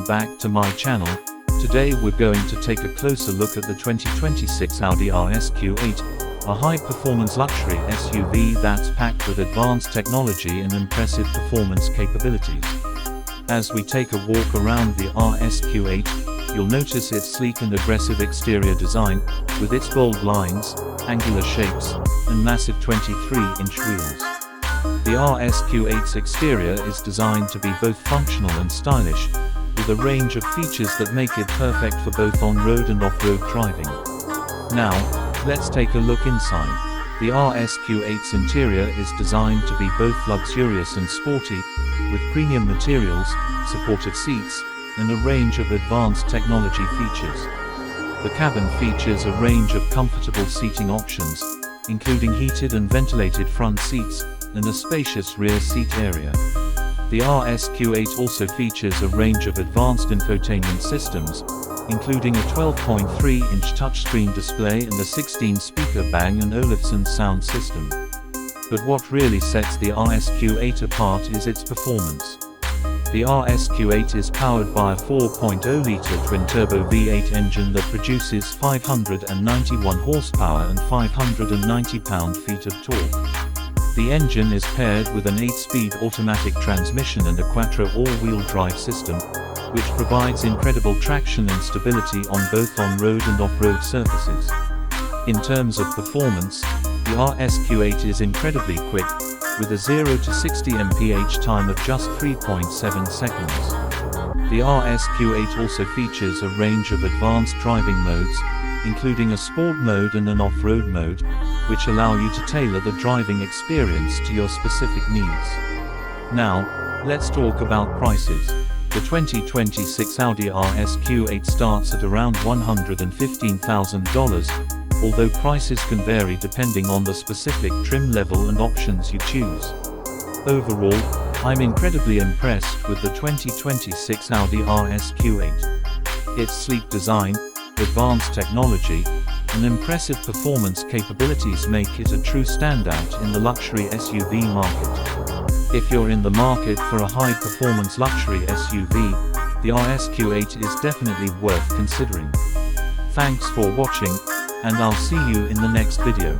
back to my channel. Today we're going to take a closer look at the 2026 Audi RSQ8, a high-performance luxury SUV that's packed with advanced technology and impressive performance capabilities. As we take a walk around the RSQ8, you'll notice its sleek and aggressive exterior design, with its bold lines, angular shapes, and massive 23-inch wheels. The RSQ8's exterior is designed to be both functional and stylish, with a range of features that make it perfect for both on-road and off-road driving. Now, let's take a look inside. The RSQ8's interior is designed to be both luxurious and sporty, with premium materials, supportive seats, and a range of advanced technology features. The cabin features a range of comfortable seating options, including heated and ventilated front seats, and a spacious rear seat area. The RSQ8 also features a range of advanced infotainment systems, including a 12.3-inch touchscreen display and a 16-speaker Bang & Olufsen sound system. But what really sets the RSQ8 apart is its performance. The RSQ8 is powered by a 4.0-liter twin-turbo V8 engine that produces 591 horsepower and 590 pound-feet of torque. The engine is paired with an 8-speed automatic transmission and a Quattro all-wheel drive system, which provides incredible traction and stability on both on-road and off-road surfaces. In terms of performance, the RSQ8 is incredibly quick, with a 0 to 60 mph time of just 3.7 seconds. The RSQ8 also features a range of advanced driving modes, including a sport mode and an off-road mode, which allow you to tailor the driving experience to your specific needs. Now, let's talk about prices. The 2026 Audi RSQ8 starts at around $115,000, although prices can vary depending on the specific trim level and options you choose. Overall, I'm incredibly impressed with the 2026 Audi RSQ8. Its sleek design, advanced technology, and impressive performance capabilities make it a true standout in the luxury SUV market. If you're in the market for a high-performance luxury SUV, the RSQ8 is definitely worth considering. Thanks for watching, and I'll see you in the next video.